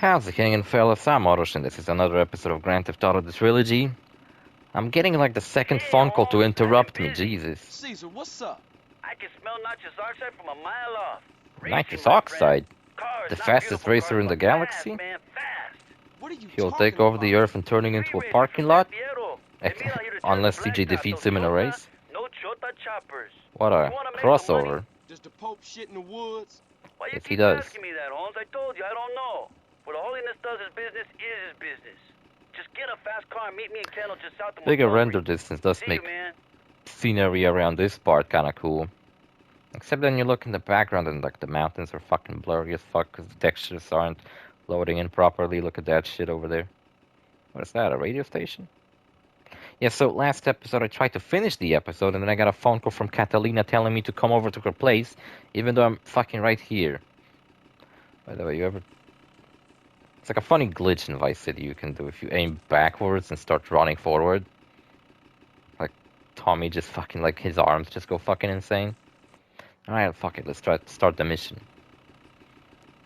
How's it hanging, fellas? I'm OrosZ, and this is another episode of Grand Theft Auto the Trilogy. I'm getting like the second phone call to interrupt me, Jesus. Caesar, what's up? I can smell nitrous oxide from a mile off. Nitrous oxide? Cars, The not fastest beautiful racer cars, in the but galaxy? Fast, man, fast. What are you He'll talking take over about? the Earth and turning into a Freeway parking from lot? San Fierro. They mean how you to Unless turn CJ black defeats top, him in a no race? No chota choppers. What You a wanna make some money? crossover. Does the Pope shit in the woods? Why you Yes, he keep does. asking me that, Holmes? I told you, I don't know. What the holiness does his business is his business. Just get a fast car and meet me in Kendall just south of Bigger Montgomery. render distance does See make you, man. scenery around this part kinda cool. Except then you look in the background and like the mountains are fucking blurry as fuck because the textures aren't loading in properly. Look at that shit over there. What is that, a radio station? Yeah, so last episode I tried to finish the episode and then I got a phone call from Catalina telling me to come over to her place, even though I'm fucking right here. By the way, you ever... It's like a funny glitch in Vice City you can do if you aim backwards and start running forward. Like, Tommy just fucking, like, his arms just go fucking insane. Alright, fuck it, let's try to start the mission.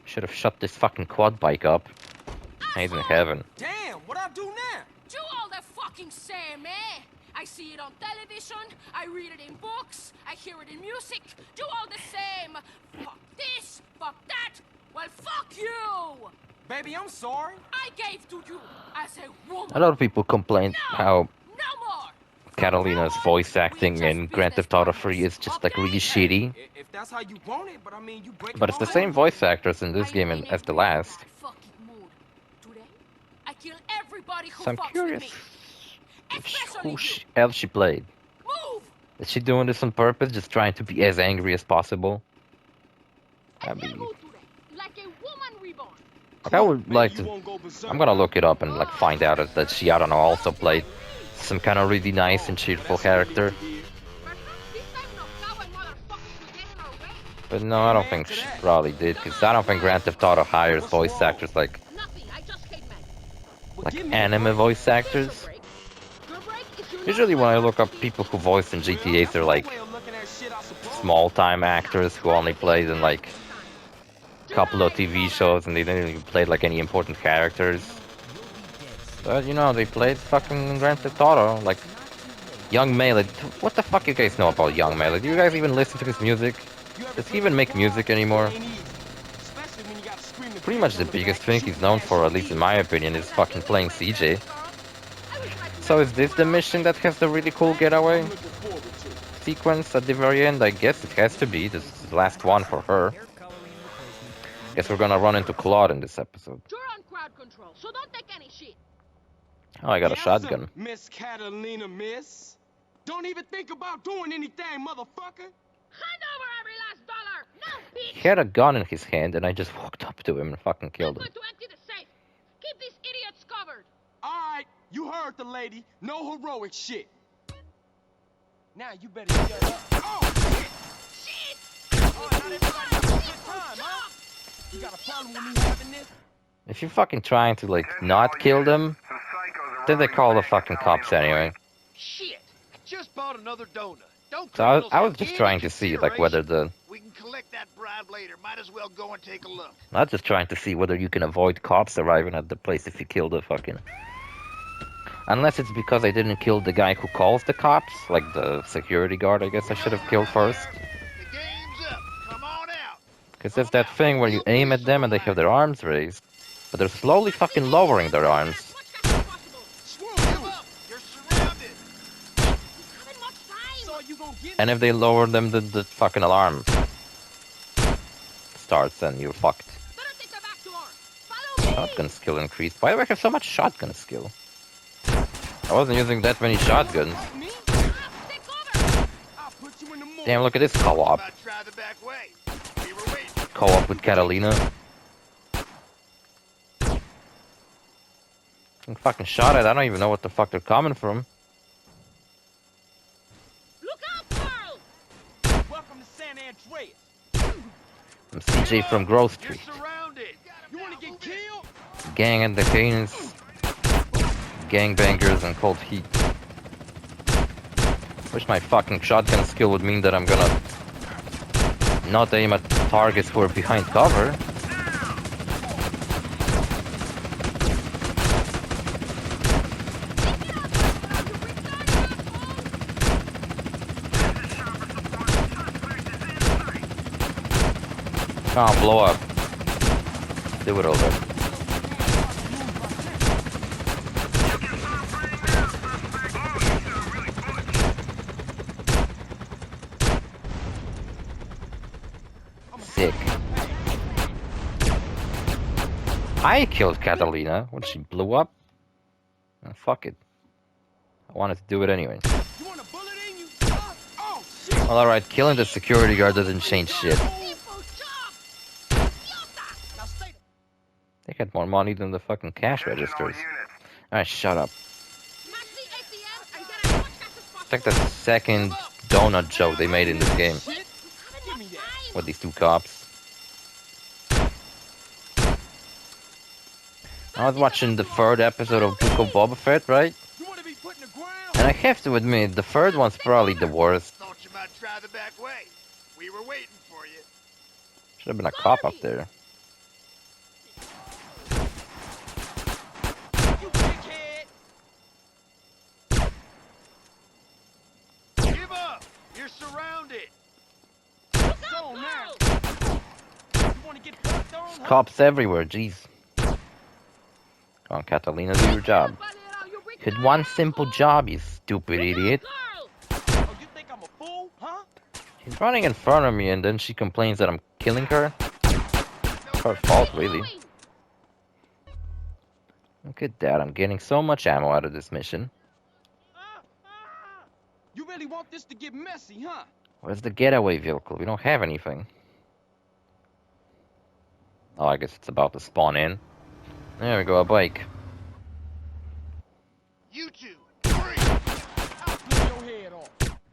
Should have shut this fucking quad bike up. He's in heaven. Damn, what I do now? Do all the fucking same, eh? I see it on television, I read it in books, I hear it in music. Do all the same. Fuck this, fuck that. Well, fuck you! Baby, I'm sorry. I gave to you as a woman. A lot of people complain No, how no more. Catalina's voice acting in Grand Theft Auto 3 is just like really shitty. If that's how you want it, but I mean, you break But it's the same voice actors in this game as the last. Today, I kill everybody who So I'm fucks curious with me. who Especially else she played. you. Move! Is she doing this on purpose, just trying to be as angry as possible? I That'd kill be... who today? Like a woman reborn. Like, I would like to... I'm gonna look it up and like find out that she, I don't know, also played some kind of really nice and cheerful character. But no, I don't think she probably did, because I don't think Grand Theft Auto hires voice actors like anime voice actors. Usually when I look up people who voice in GTAs, they're like small-time actors who only played in like a couple of TV shows and they didn't even play like any important characters. But you know, they played fucking Grand Theft Auto, like Young Melee. What the fuck you guys know about Young Melee? Do you guys even listen to his music? Does he even make music anymore? Pretty much the biggest thing he's known for, at least in my opinion, is fucking playing CJ. So is this the mission that has the really cool getaway sequence at the very end? I guess it has to be. This is the last one for her. Guess we're gonna run into Claude in this episode. You're on crowd control, so don't take any shit. Oh, I got a shotgun. Miss Catalina, miss. Don't even think about doing anything, motherfucker. Hand over every last dollar! No, bitch! He had a gun in his hand and I just walked up to him and fucking I'm killed him. going to empty the safe. Keep these idiots covered. Alright, you heard the lady. No heroic shit. Now you better shut up. Oh, Shit! oh, not everybody has a good time, huh? You got a problem with me having this? If you're fucking trying to like not kill them, then they call the fucking cops anyway. Shit! I just bought another donut. Don't So I was just trying to see like whether the... We can collect that bribe later. Might as well go and take a look. I was just trying to see whether you can avoid cops arriving at the place if you kill the fucking... Unless it's because I didn't kill the guy who calls the cops, like the security guard I guess I should have killed first. The game's up. Come on out. Because there's that thing where you aim at them and they have their arms raised. But they're slowly fucking lowering their arms. Give up. You're surrounded. Haven't much time. So you gonna get And if they lower them, the fucking alarm starts and you're fucked. Better take the back door. Follow me. Shotgun skill increased. Why do I have so much shotgun skill? I wasn't using that many shotguns. me? Take cover. I'll put you in the mood. Damn, look at this co-op. About to try the back way. We were waiting. Co-op with Catalina. I'm fucking shot at. I don't even know what the fuck they're coming from. Look out, Carl. Welcome to San Andreas. I'm CJ from Grove You're Street. surrounded. You wanna get killed? Gang and the Canes. Gangbangers and Cold Heat. Wish my fucking shotgun skill would mean that I'm gonna not aim at targets who are behind cover. Come on, blow up. Do it over. Sick. I killed Catalina when she blew up. Fuck it. I wanted to do it anyway. You want a bullet in you? Oh, shit. Well, alright, killing the security guard doesn't change shit. They had more money than the fucking cash registers. Alright, shut up. It's like the second donut joke they made in this game. With these two cops. I was watching the third episode of Book of Boba Fett, right? And I have to admit, the third one's probably the worst. Thought you might try the back way. We were waiting for you. Should have been a cop up there. You dickhead. Give up! You're surrounded! Go now. You want to get fucked on, huh? Cops everywhere, jeez. Come on, Catalina, do your job. You had one simple job, you stupid idiot. Oh, you think I'm a fool, huh? She's running in front of me and then she complains that I'm killing her. It's her fault, really. Look at that, I'm getting so much ammo out of this mission. You really want this to get messy, huh? Where's the getaway vehicle? We don't have anything. Oh, I guess it's about to spawn in. There we go, a bike. You two, hurry! I'll blow your head off.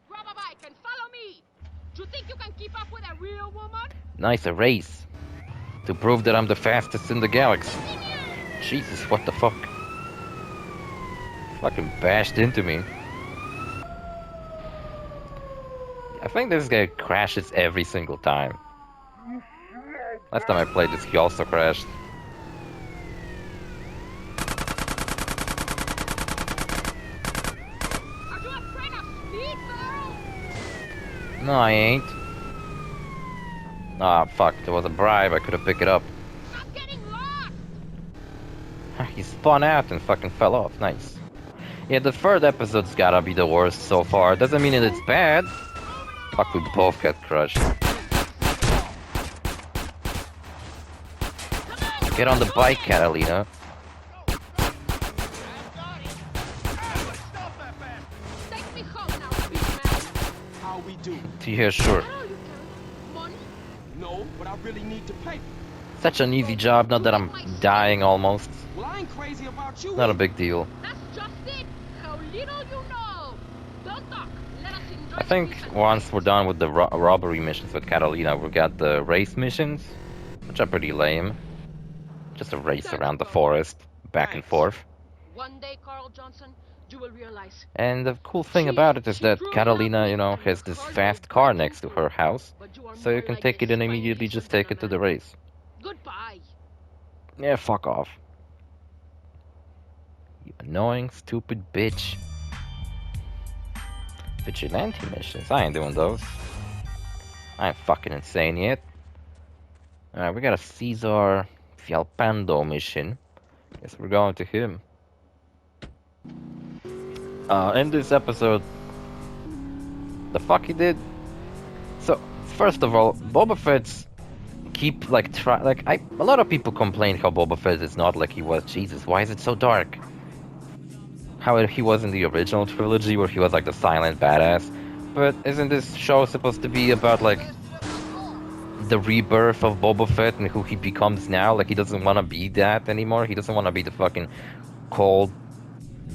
Grab a bike and follow me. Do you think you can keep up with a real woman? Nice, a race. To prove that I'm the fastest in the galaxy. Jesus, what the fuck? Fucking bashed into me. I think this guy crashes every single time. Last time I played this, he also crashed. Are you afraid of speed, girl? No, I ain't. Ah, fuck, there was a bribe, I could have picked it up. Stop getting lost. He spun out and fucking fell off, nice. Yeah, the third episode's gotta be the worst so far. Doesn't mean that it's bad. Fuck, we both got crushed. Get on the bike, Catalina. Take me home now, big man. How we do? Yeah, sure. Now you can. Money? No, but I really need to pay. Such an easy job, not that I'm dying almost. Well, I ain't crazy about you. Not a big deal. That's just it. How little you know. Don't talk. Let us enjoy I think the mission. once we're done with the robbery missions with Catalina, we got the race missions, which are pretty lame. Just a race around the forest, back and forth. One day, Carl Johnson, you will realize. And the cool thing about it is that Catalina, you know, has this fast car next to her house, so you can take it and immediately just take it to the race. Goodbye. Yeah, fuck off. You annoying, stupid bitch. Vigilante missions, I ain't doing those. I ain't fucking insane yet. Alright, we got a Cesar Fialpando mission. Guess we're going to him. In this episode, the fuck he did? So, first of all, Boba Fett's keep a lot of people complain how Boba Fett is not like he was. Jesus, why is it so dark? How he was in the original trilogy where he was like the silent badass. But isn't this show supposed to be about like the rebirth of Boba Fett and who he becomes now? Like he doesn't want to be that anymore. He doesn't want to be the fucking cold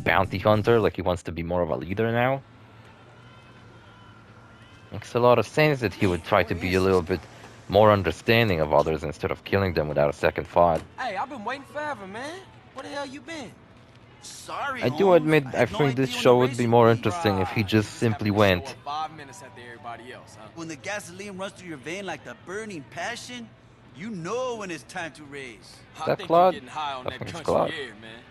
bounty hunter. Like he wants to be more of a leader now. Makes a lot of sense that he would try to be a little bit more understanding of others instead of killing them without a second thought. Hey, I've been waiting forever, man. Where the hell you been? Sorry, I do Holmes. admit I had no think this idea when show the would be race more would interesting if he Right. just simply went. 5 minutes after everybody else, huh? When the gasoline runs through your vein like the burning passion, you know when it's time to race. I that think Claude? you're getting high on I that think it's country Claude. air, man.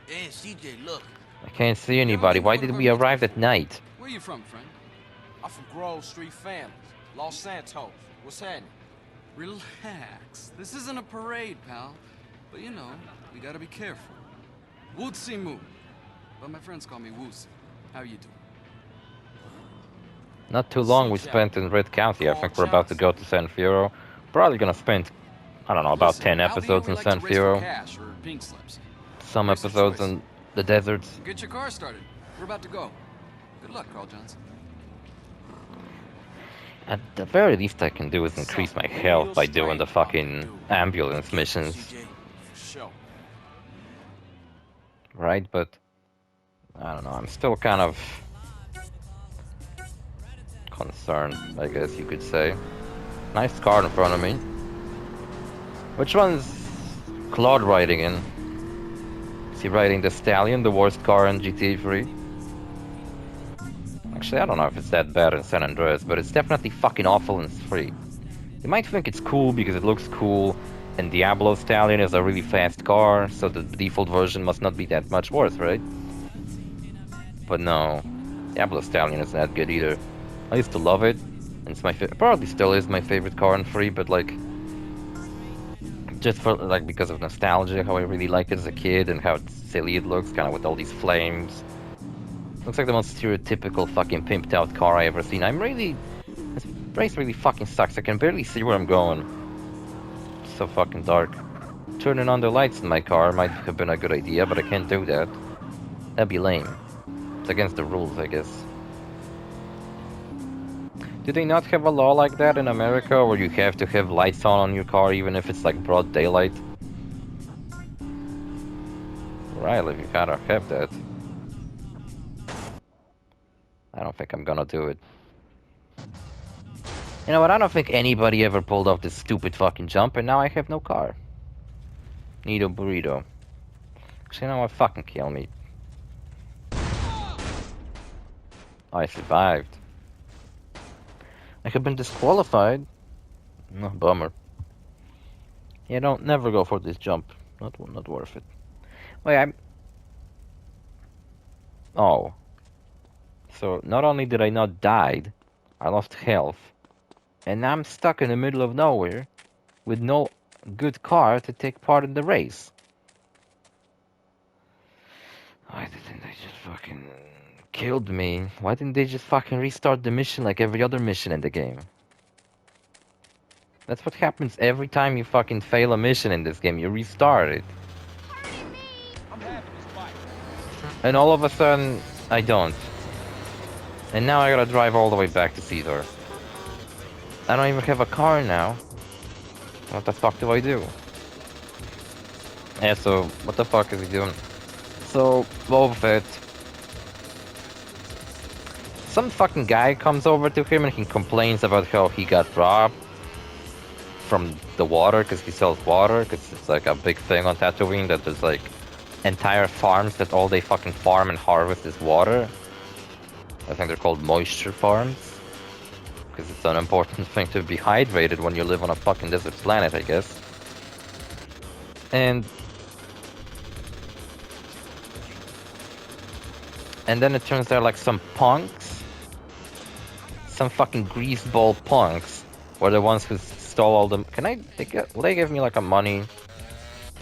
Hey, CJ, look. I can't see anybody. Why did we arrive at night? Where you from, friend? I'm from Grove Street Families, Los Santos. What's happening? Relax. This isn't a parade, pal. But you know, we gotta be careful. Wootsie moo. But my friends call me Woosie. How you doing? Not too long we spent in Red County. I think we're about to go to San Fierro. Probably gonna spend, I don't know, about 10 episodes in San Fierro. Cash or pink slips. Some Race of episodes choice. in the deserts. Get your car started. We're about to go. Good luck, Carl Johnson. At the very least I can do is increase my health by doing the fucking ambulance missions. CJ, for sure. Right, but I don't know, I'm still kind of concerned, I guess you could say. Nice car in front of me. Which one's Claude riding in? Is he riding the Stallion, the worst car in GTA 3? Actually, I don't know if it's that bad in San Andreas, but it's definitely fucking awful in 3. You might think it's cool because it looks cool, and Diablo Stallion is a really fast car, so the default version must not be that much worse, right? But no, Diablo Stallion isn't that good either. I used to love it, and it's my probably still is my favorite car in 3, but like, just for like because of nostalgia, how I really liked it as a kid, and how silly it looks, kind of with all these flames. Looks like the most stereotypical fucking pimped out car I ever seen. This race really fucking sucks. I can barely see where I'm going. It's so fucking dark. Turning on the lights in my car might have been a good idea, but I can't do that. That'd be lame. It's against the rules, I guess. Do they not have a law like that in America, where you have to have lights on your car even if it's like broad daylight? Right, if you gotta have that. I don't think I'm gonna do it. You know what, I don't think anybody ever pulled off this stupid fucking jump, and now I have no car. Need a burrito. Actually, you know what, fucking kill me. I survived. I have been disqualified. No, bummer. Yeah, don't never go for this jump. Not worth it. Wait, Oh. So, not only did I not die, I lost health, and now I'm stuck in the middle of nowhere with no good car to take part in the race. Why didn't they just fucking killed me? Why didn't they just fucking restart the mission like every other mission in the game? That's what happens every time you fucking fail a mission in this game. You restart it. And all of a sudden, I don't. And now I gotta drive all the way back to Caesar. I don't even have a car now. What the fuck do I do? Yeah, so, what the fuck is he doing? So, Boba Fett. Some fucking guy comes over to him and he complains about how he got robbed from the water, because he sells water, because it's like a big thing on Tatooine that there's like entire farms that all they fucking farm and harvest is water. I think they're called moisture farms, because it's an important thing to be hydrated when you live on a fucking desert planet, I guess. And then it turns out like some punks, some fucking greaseball punks, were the ones who stole all the. Will they give me like a money?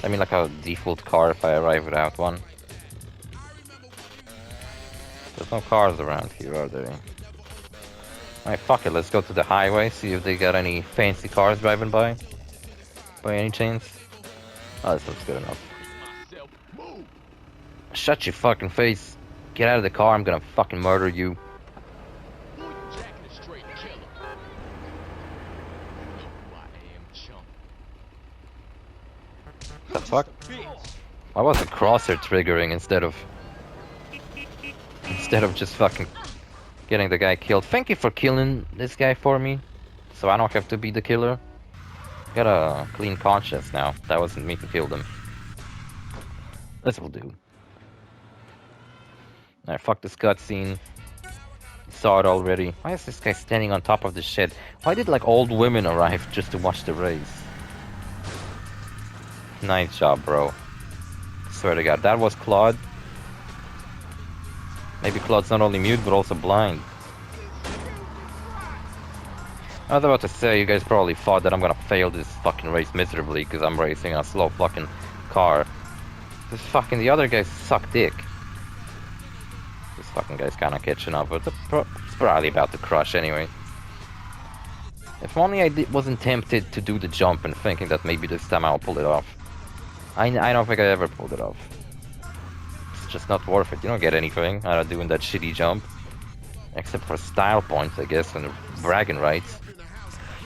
I mean like a default car if I arrive without one. There's no cars around here, are there? Alright, fuck it, let's go to the highway, see if they got any fancy cars driving by any chance. Oh, this looks good enough. Shut your fucking face. Get out of the car, I'm gonna fucking murder you. The fuck? Why was the crosshair triggering instead of just fucking getting the guy killed? Thank you for killing this guy for me, so I don't have to be the killer. Got a clean conscience now. That wasn't me who killed him. This will do. Alright, fuck this cutscene. Saw it already. Why is this guy standing on top of the shed? Why did like old women arrive just to watch the race? Nice job, bro. Swear to God, that was Claude. Maybe Claude's not only mute, but also blind. I was about to say, you guys probably thought that I'm gonna fail this fucking race miserably because I'm racing a slow fucking car. This fucking, the other guys suck dick. This fucking guy's kinda catching up, but it's probably about to crush anyway. If only I wasn't tempted to do the jump and thinking that maybe this time I'll pull it off. I don't think I ever pulled it off. It's just not worth it. You don't get anything out of doing that shitty jump. Except for style points, I guess, and bragging rights.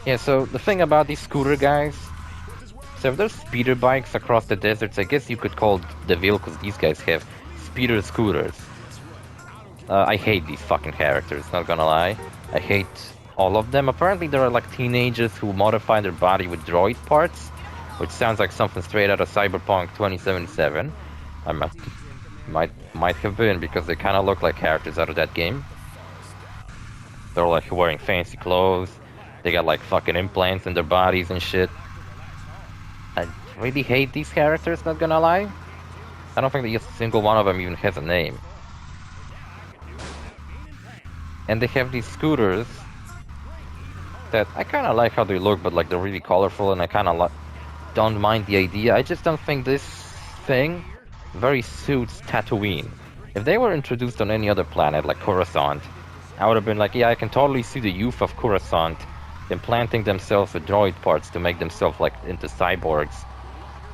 Yeah, so the thing about these scooter guys... So if there's speeder bikes across the deserts, I guess you could call the vehicles these guys have speeder scooters. I hate these fucking characters, not gonna lie. I hate all of them. Apparently there are like teenagers who modify their body with droid parts, which sounds like something straight out of Cyberpunk 2077. I might have been, because they kind of look like characters out of that game. They're like wearing fancy clothes. They got like fucking implants in their bodies and shit. I really hate these characters, not gonna lie. I don't think that a single one of them even has a name. And they have these scooters that I kind of like how they look, but like they're really colorful, and I kind of don't mind the idea. I just don't think this thing very suits Tatooine. If they were introduced on any other planet, like Coruscant, I would have been like, yeah, I can totally see the youth of Coruscant implanting themselves with droid parts to make themselves like into cyborgs,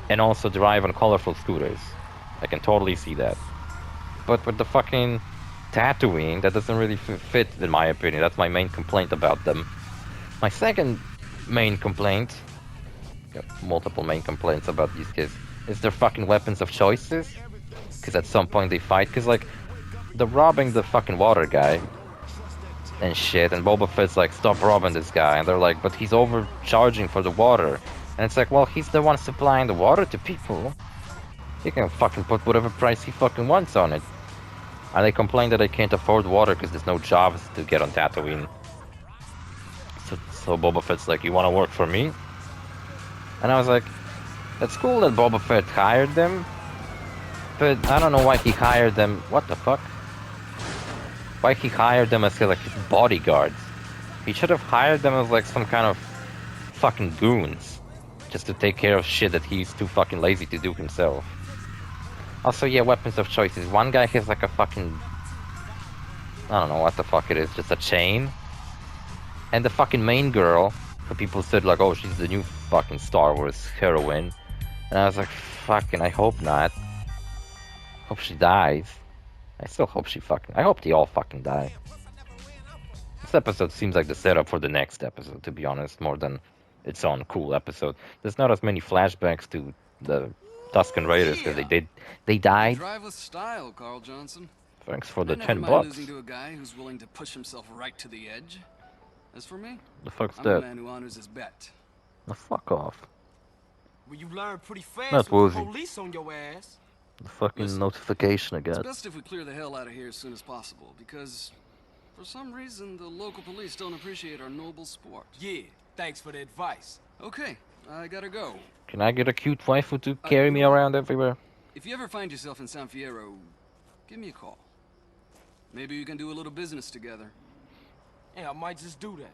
and also drive on colorful scooters. I can totally see that. But with the fucking Tatooine, that doesn't really fit, in my opinion. That's my main complaint about them. My second main complaint, got multiple main complaints about these kids, is their fucking weapons of choices. Because at some point they fight, because like, they're robbing the fucking water guy and shit, and Boba Fett's like, stop robbing this guy, and they're like, but he's overcharging for the water. And it's like, well, he's the one supplying the water to people. He can fucking put whatever price he fucking wants on it. And they complain that they can't afford water because there's no jobs to get on Tatooine. So Boba Fett's like, you want to work for me? And I was like, it's cool that Boba Fett hired them, but I don't know why he hired them. What the fuck? Why he hired them as like his bodyguards? He should have hired them as like some kind of fucking goons, just to take care of shit that he's too fucking lazy to do himself. Also, yeah, weapons of choices. One guy has like a fucking, I don't know what the fuck it is, just a chain. And the fucking main girl, who people said like, oh, she's the new fucking Star Wars heroine. And I was like, fucking, I hope not. Hope she dies. I still hope she fucking, I hope they all fucking die. This episode seems like the setup for the next episode, to be honest, more than its own cool episode. There's not as many flashbacks to the Tusken Raiders, because they died. Drive with style, Carl Johnson. Thanks for the I never $10 mind bucks. losing to a guy who's willing to push himself right to the edge. As for me, The fuck's I'm a that? man who honors his bet. The fuck off. Well, you learn pretty fast Not with the woozy. police on your ass. The fucking Listen, notification I It's got. best if we clear the hell out of here as soon as possible, because for some reason the local police don't appreciate our noble sport. Yeah, thanks for the advice. Okay, I gotta go. Can I get a cute waifu to carry me around everywhere? If you ever find yourself in San Fierro, give me a call. Maybe we can do a little business together. Yeah, I might just do that.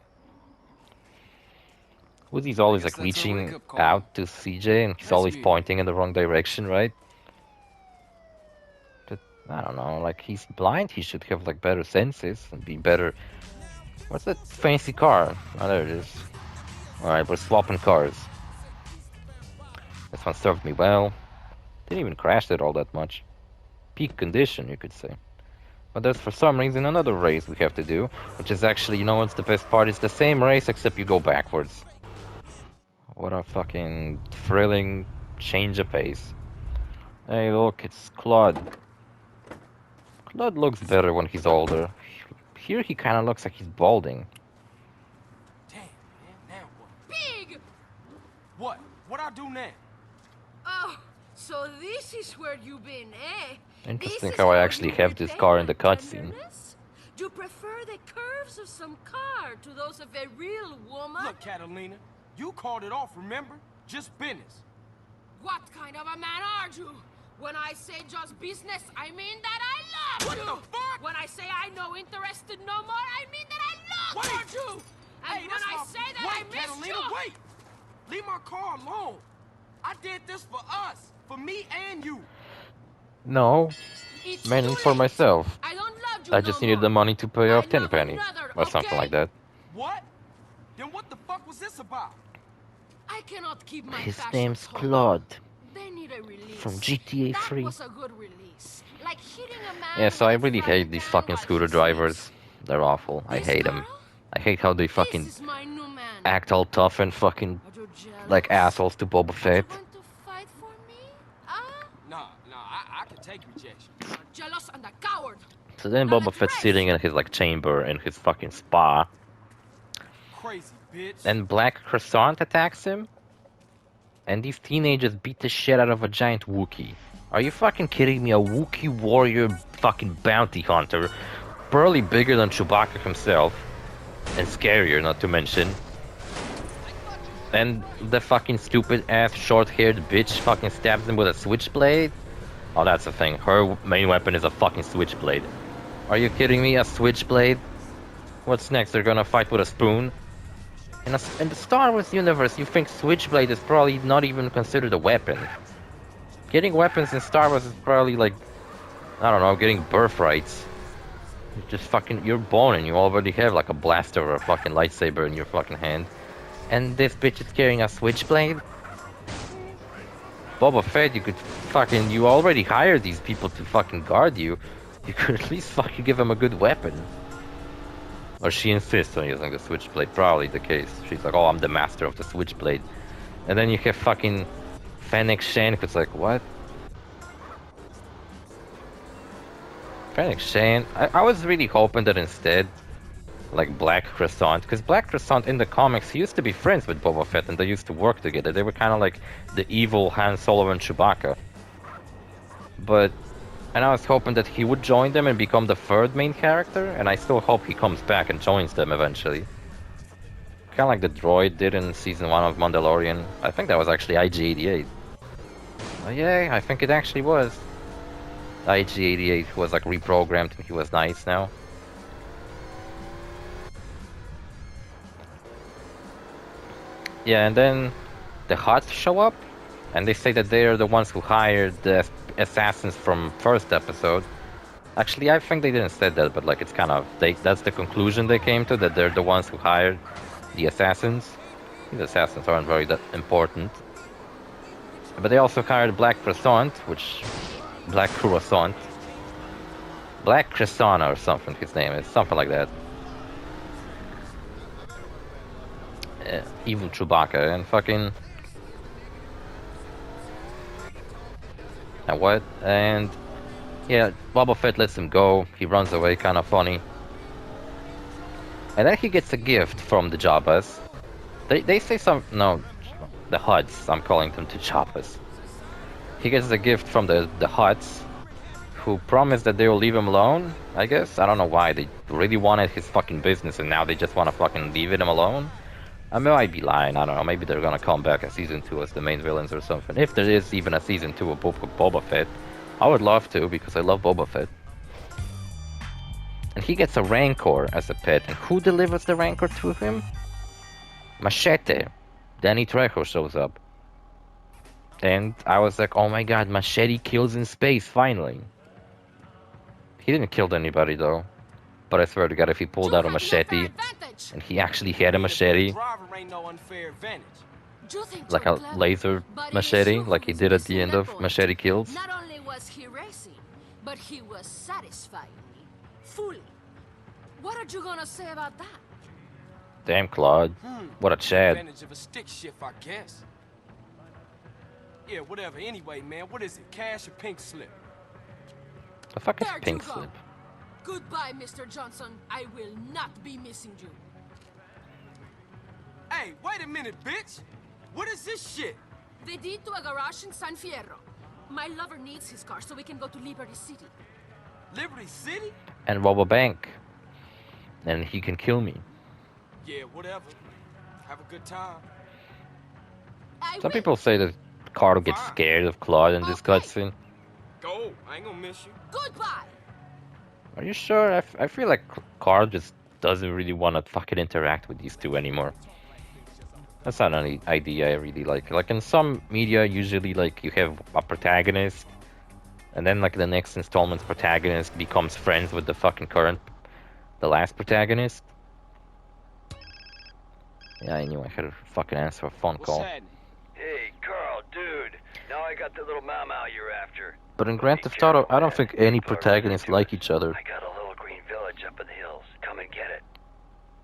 Woozy's always guess like that's our reaching wake-up call. out to CJ, and he's Nice always meeting you. pointing in the wrong direction, right? But I don't know, like he's blind, he should have like better senses and be better. What's that fancy car? Oh, there it is. Alright, we're swapping cars. This one served me well. Didn't even crash it all that much. Peak condition, you could say. But there's for some reason another race we have to do, which is actually, you know what's the best part? It's the same race except you go backwards. What a fucking thrilling change of pace. Hey look, it's Claude. Claude looks better when he's older. Here he kinda looks like he's balding. Damn, man, now what? Big! What? What I do now? Oh, so this is where you've been, eh? Interesting This is how I how actually you have this retain car in the your cutscene. tenderness? Do you prefer the curves of some car to those of a real woman? Look, Catalina, you called it off, remember? Just business. What kind of a man are you? When I say just business, I mean that I love What you! the fuck? When I say I no interested no more, I mean that I love Wait. you! Hey, when that's I my... say that I Wait, missed Catalina, you. wait! Leave my car alone. I did this for us. For me and you. No, It's mainly too for late. myself. I don't love you I no just needed more. the money to pay I off love Tenpenny. another, Or something okay? like that. What? Then what the fuck was this about? I cannot keep my His passions name's home. Claude. They need a release. From GTA That 3. was a good release. Like hitting a man Yeah, so I with a really frying hate these pan fucking while scooter he drivers. sleeps. They're awful. I This hate girl? them. I hate how they This fucking is my new man. act all tough and fucking Are you jealous? like assholes to Boba Are you Fett. going to fight for me? Ah? Nah, I can take rejection. You're jealous and a coward. So then Now Boba let's Fett's race. sitting in his like chamber in his fucking spa, Crazy, bitch. and Black Croissant attacks him, and these teenagers beat the shit out of a giant Wookiee. Are you fucking kidding me? A Wookiee warrior fucking bounty hunter, barely bigger than Chewbacca himself, and scarier, not to mention. And the fucking stupid ass short-haired bitch fucking stabs him with a switchblade. Oh, that's the thing. Her main weapon is a fucking switchblade. Are you kidding me? A switchblade? What's next? They're gonna fight with a spoon? In the Star Wars universe, you think switchblade is probably not even considered a weapon. Getting weapons in Star Wars is probably like, I don't know, getting birthrights. You're born and you already have like a blaster or a fucking lightsaber in your fucking hand. And this bitch is carrying a switchblade? Boba Fett, you already hired these people to fucking guard you. You could at least fucking give them a good weapon. Or she insists on using the switchblade, probably the case. She's like, oh, I'm the master of the switchblade. And then you have fucking Fennec Shand, who's like, what? Fennec Shand? I was really hoping that instead, like Black Croissant, because Black Croissant in the comics, he used to be friends with Boba Fett and they used to work together. They were kind of like the evil Han Solo and Chewbacca. And I was hoping that he would join them and become the third main character, and I still hope he comes back and joins them eventually. Kinda like the droid did in Season 1 of Mandalorian. I think that was actually IG-88. Oh yeah, I think it actually was. IG-88 was like reprogrammed and he was nice now. Yeah, and then the Hutts show up, and they say that they are the ones who hired the assassins from first episode. Actually, I think they didn't say that, but like it's kind of that's the conclusion they came to, that they're the ones who hired the assassins. These assassins aren't very that important. But they also hired Black Croissant, Black Croissant or something his name is, something like that. Even Chewbacca and fucking... And what? And... yeah, Boba Fett lets him go. He runs away, kind of funny. And then he gets a gift from the Jabbas. They say some... no, the Hutts. I'm calling them the Jabbas. He gets a gift from the Hutts, who promise that they will leave him alone, I guess. I don't know why. They really wanted his fucking business and now they just want to fucking leave him alone. I might be lying, I don't know. Maybe they're gonna come back in Season 2 as the main villains or something. If there is even a Season 2 of Boba Fett. I would love to, because I love Boba Fett. And he gets a Rancor as a pet. And who delivers the Rancor to him? Machete. Danny Trejo shows up. And I was like, oh my god, Machete kills in space, finally. He didn't kill anybody though. But I swear to god, if he pulled out a machete, and he actually had a machete, Driver ain't no unfair advantage. like a laser machete, like he did at the end of Machete Kills. Not only was he racing, but he was satisfying me. Fully. What are you gonna say about that? Damn, Claude. What a Chad. Advantage of a stick shift, I guess. Yeah, whatever. Anyway, man, what is it? Cash or pink slip? The fuck is There pink you go. slip? Goodbye, Mr. Johnson. I will not be missing you. Hey, wait a minute, bitch! What is this shit? The deed to a garage in San Fierro. My lover needs his car so we can go to Liberty City. Liberty City? And rob a bank. And he can kill me. Yeah, whatever. Have a good time. Some people say that Carl gets scared of Claude in this Okay. cutscene. Go. I ain't gonna miss you. Goodbye. Are you sure? I feel like Carl just doesn't really want to fucking interact with these two anymore. That's not an idea I really like. Like in some media, usually like you have a protagonist, and then like the next installment's protagonist becomes friends with the last protagonist. Yeah, I knew I had to fucking answer a phone What's call. happening? Hey, Carl, dude. Now I got the little mau you're after. But in Grand Theft Auto, I don't think any protagonists like each other. I got a little green village up in the hills. Come and get it.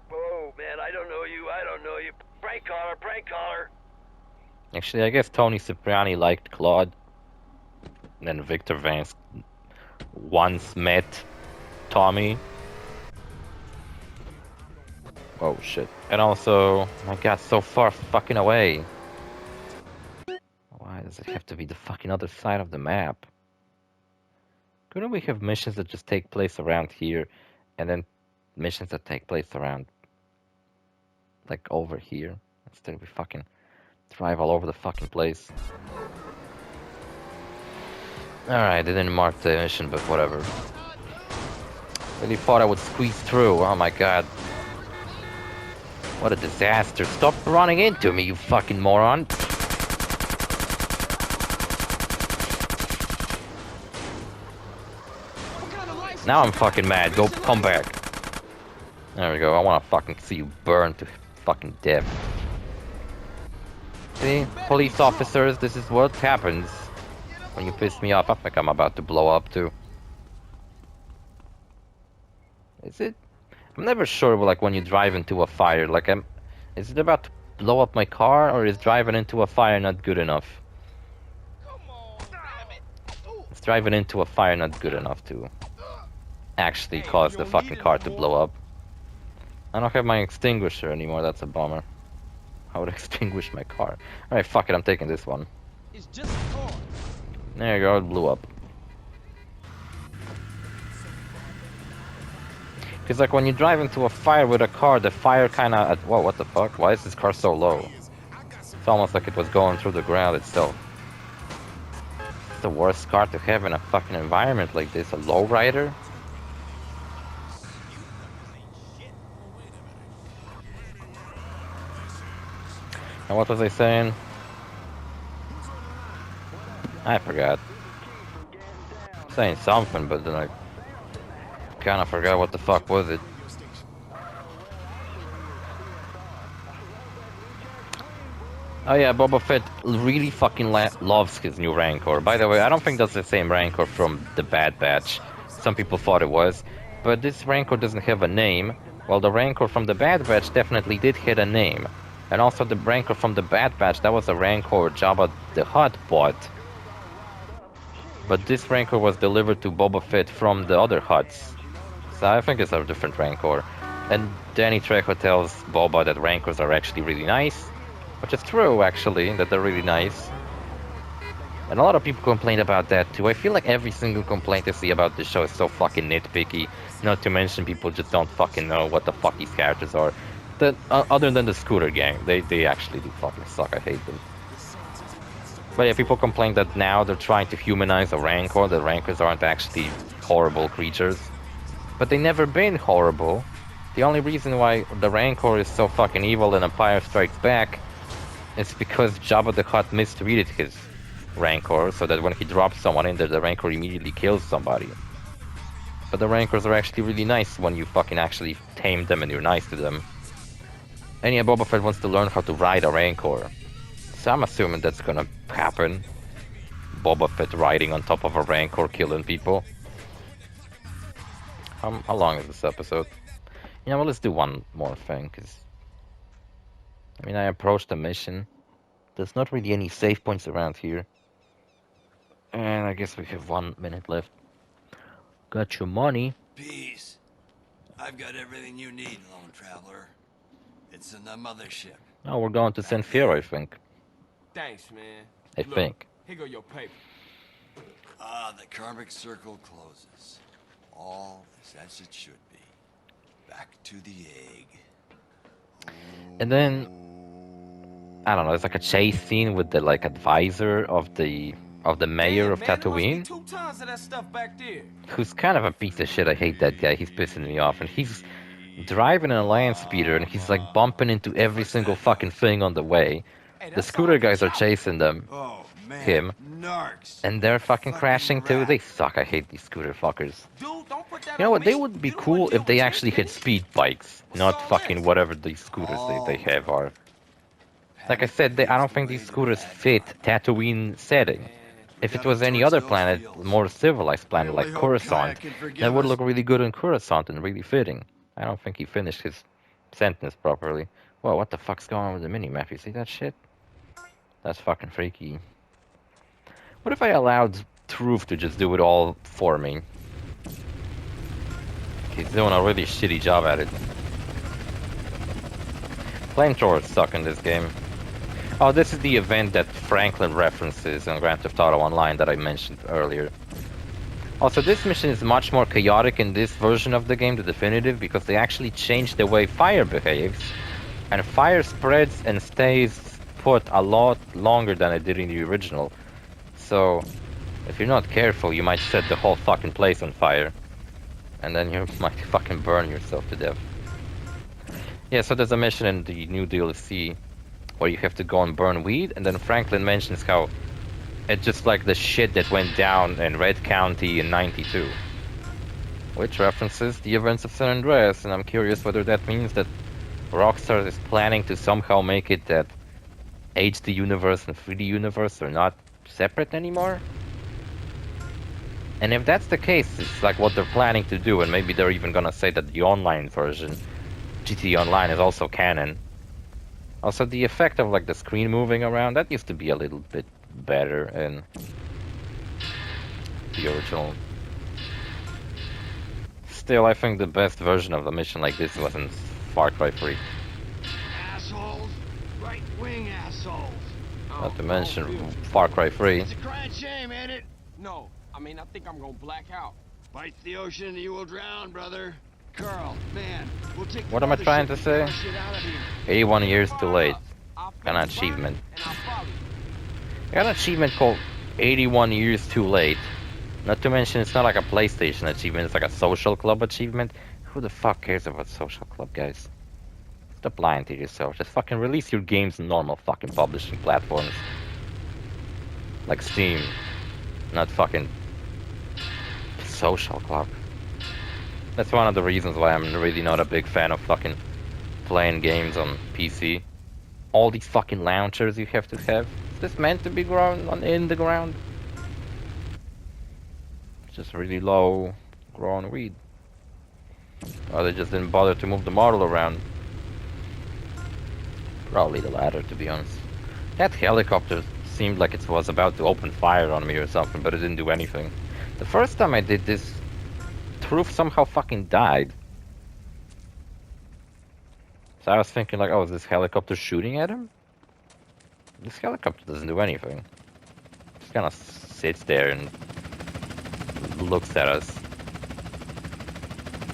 Whoa, man, I don't know you. I don't know you. Prank caller, prank caller. Actually, I guess Tony Cipriani liked Claude. And then Victor Vance once met Tommy. Oh shit. And also, my god, so far fucking away. Why does it have to be the fucking other side of the map? Couldn't we have missions that just take place around here, and then missions that take place around, like, over here? Instead we fucking drive all over the fucking place. Alright, they didn't mark the mission, but whatever. Really thought I would squeeze through, oh my god. What a disaster. Stop running into me, you fucking moron! Now I'm fucking mad. Come back. There we go. I wanna fucking see you burn to fucking death. See? Police officers, this is what happens when you piss me off. I think I'm about to blow up too. Is it? I'm never sure, like, when you drive into a fire, like, is it about to blow up my car, or is driving into a fire not good enough? Is driving into a fire not good enough to actually cause the fucking car to blow up? I don't have my extinguisher anymore, that's a bummer. I would extinguish my car. Alright, fuck it, I'm taking this one. It's just a car. There you go, it blew up. Because like when you drive into a fire with a car, the fire kinda... Whoa, what the fuck? Why is this car so low? It's almost like it was going through the ground itself. It's the worst car to have in a fucking environment like this. A lowrider? And what was I saying? I forgot. Saying something, but then I kinda forgot what the fuck was it. Oh yeah, Boba Fett really fucking loves his new Rancor. By the way, I don't think that's the same Rancor from the Bad Batch. Some people thought it was. But this Rancor doesn't have a name, while the Rancor from the Bad Batch definitely did hit a name. And also the Rancor from the Bad Batch, that was a Rancor Jabba the Hutt bought. But this Rancor was delivered to Boba Fett from the other Hutts. So I think it's a different Rancor. And Danny Trejo tells Boba that Rancors are actually really nice. Which is true, actually, that they're really nice. And a lot of people complain about that too. I feel like every single complaint I see about this show is so fucking nitpicky. Not to mention people just don't fucking know what the fuck these characters are. Other than the Scooter Gang, they actually do fucking suck. I hate them. But yeah, people complain that now they're trying to humanize a Rancor. The Rancors aren't actually horrible creatures. But they never been horrible. The only reason why the Rancor is so fucking evil in Empire Strikes Back is because Jabba the Hutt mistreated his Rancor, so that when he drops someone in there, the Rancor immediately kills somebody. But the Rancors are actually really nice when you fucking actually tame them and you're nice to them. And yeah, Boba Fett wants to learn how to ride a Rancor. So I'm assuming that's gonna happen. Boba Fett riding on top of a Rancor killing people. How long is this episode? You know, well, let's do one more thing, because... I mean, I approached the mission. There's not really any save points around here. And I guess we have 1 minute left. Got your money. Peace. I've got everything you need, lone traveler. It's in the mothership. Oh, we're going to San Fierro, I think. Thanks, man. I Look, think. Here go your paper. Ah, the karmic circle closes. All is as it should be. Back to the egg. And then, I don't know, there's like a chase scene with the like advisor of the mayor of Tatooine, 2 tons of that stuff back there. who's kind of a piece of shit. I hate that guy. He's pissing me off, and he's driving a land speeder and he's like bumping into every single fucking thing on the way. The scooter guys are chasing them, Oh, man. him, Narcs. and they're fucking crashing too. They suck. I hate these scooter fuckers. Dude, don't put that You know on what? They me. would be You the one cool deal if they with actually Jake, hit speed bikes, not all fucking this? whatever these scooters they have are. Like I said, I don't think these scooters fit Tatooine setting. If it was any other planet, more civilized planet like Coruscant, that would look really good on Coruscant and really fitting. I don't think he finished his sentence properly. Whoa, what the fuck's going on with the minimap? You see that shit? That's fucking freaky. What if I allowed Truth to just do it all for me? He's doing a really shitty job at it. Flamethrowers suck in this game. Oh, this is the event that Franklin references on Grand Theft Auto Online that I mentioned earlier. Also, this mission is much more chaotic in this version of the game, the definitive, because they actually changed the way fire behaves. And fire spreads and stays put a lot longer than it did in the original. So, if you're not careful, you might set the whole fucking place on fire. And then you might fucking burn yourself to death. Yeah, so there's a mission in the new DLC where you have to go and burn weed, and then Franklin mentions how it's just like the shit that went down in Red County in '92. Which references the events of San Andreas, and I'm curious whether that means that Rockstar is planning to somehow make it that HD universe and 3D universe are not separate anymore? And if that's the case, it's like what they're planning to do, and maybe they're even gonna say that the online version, GT Online, is also canon. Also, the effect of like the screen moving around, that used to be a little bit better in the original. Still, I think the best version of a mission like this was in Far Cry 3. Assholes. Right-wing assholes. Not to mention Far Cry 3. It's a crying shame, ain't it? No, I mean, I think I'm gonna black out. Bite the ocean and you will drown, brother. Carl, man, we'll take What am I trying to say? 81 years too late. Got an achievement. I got an achievement called 81 years too late. Not to mention, it's not like a PlayStation achievement, it's like a social club achievement. Who the fuck cares about social club, guys? Stop lying to yourself. Just fucking release your games on normal fucking publishing platforms. Like Steam. Not fucking social club. That's one of the reasons why I'm really not a big fan of fucking playing games on PC. All these fucking launchers you have to have. Is this meant to be grown in the ground? It's just really low grown weed. Or they just didn't bother to move the model around. Probably the latter, to be honest. That helicopter seemed like it was about to open fire on me or something, but it didn't do anything. The first time I did this, Truth somehow fucking died. So I was thinking like, oh, is this helicopter shooting at him? This helicopter doesn't do anything. Just kind of sits there and looks at us.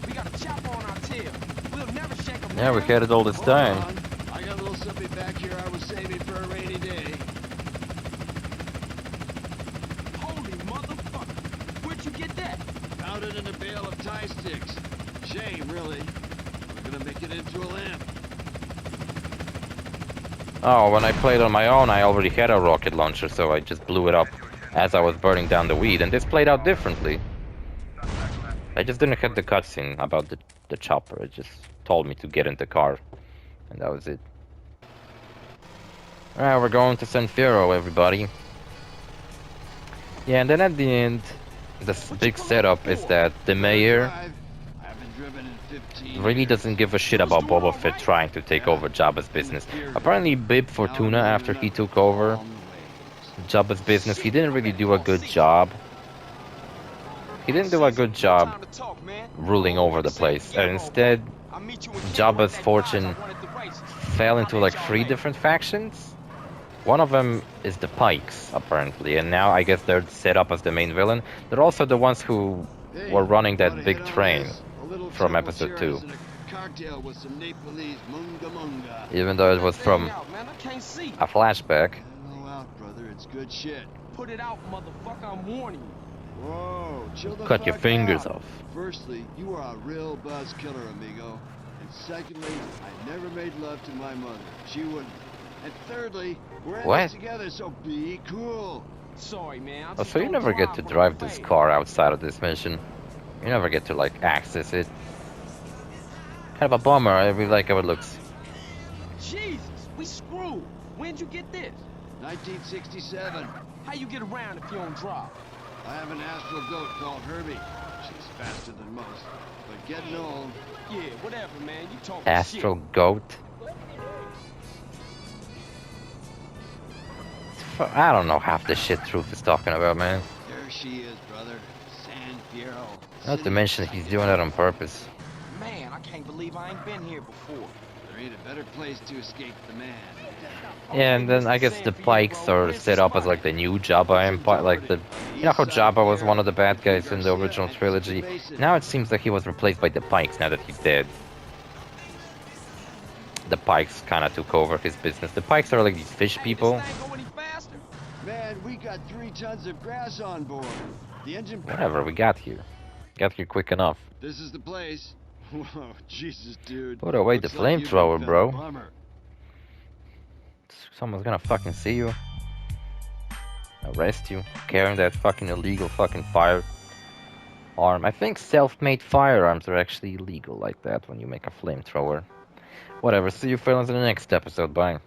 We got a chopper on our tail. We'll never shake 'em Yeah, we down. had it all this time. Hold on. I got a little something back here I was saving for a rainy day. Holy motherfucker. Where'd you get that? Found it in a bale of tie sticks. Shame, really. We're gonna make it into a lamp. Oh, when I played on my own, I already had a rocket launcher, so I just blew it up as I was burning down the weed, and this played out differently. I just didn't have the cutscene about the chopper. It just told me to get in the car, and that was it. Alright, we're going to San Fierro, everybody. Yeah, and then at the end, this big setup is that the mayor really doesn't give a shit about Boba Fett trying to take over Jabba's business. Apparently, Bib Fortuna, after he took over Jabba's business, he didn't really do a good job. He didn't do a good job ruling over the place. And instead, Jabba's fortune fell into like 3 different factions. One of them is the Pikes, apparently, and now I guess they're set up as the main villain. They're also the ones who were running that big train from episode 2. Even though it was from a flashback. It's good shit. Put it out, motherfucker, I'm warning you. Whoa, chill the Cut your fuck fingers out. off. Firstly, you are a real buzz killer, amigo. And secondly, I never made love to my mother. She wouldn't. And thirdly, we're in What? this together, so be cool. Sorry, man. I Oh, just so you don't never get to on the drive this way. car outside of this mission. You never get to, like, access it. Kind of a bummer. I really like how it looks. Jesus, we screwed. When'd you get this? 1967. How you get around if you don't drive? I have an astral goat called Herbie. She's faster than most. But getting old. Yeah, whatever, man. You talking Astral shit. goat. I don't know half the shit Truth is talking about, man. There she is, brother. San Fierro. Not to mention he's doing that on purpose. Man, I can't believe I ain't been here before. There ain't a better place to escape the man. Yeah, and then I guess the Pikes are set up as like the new Jabba Empire, like the, you know how Jabba was one of the bad guys in the original trilogy? Now it seems like he was replaced by the Pikes now that he's dead. The Pikes kind of took over his business. The Pikes are like these fish people. Hey, this thing go any faster? Man, we got 3 tons of grass on board. The engine. Whatever, we got here. Got here quick enough. This is the place. Whoa, Jesus, dude. Put away the Looks like you've flamethrower, been bro. fed a bummer. Someone's gonna fucking see you. Arrest you. Carrying that fucking illegal fucking firearm. I think self-made firearms are actually illegal like that when you make a flamethrower. Whatever, see you fellas in the next episode, bye.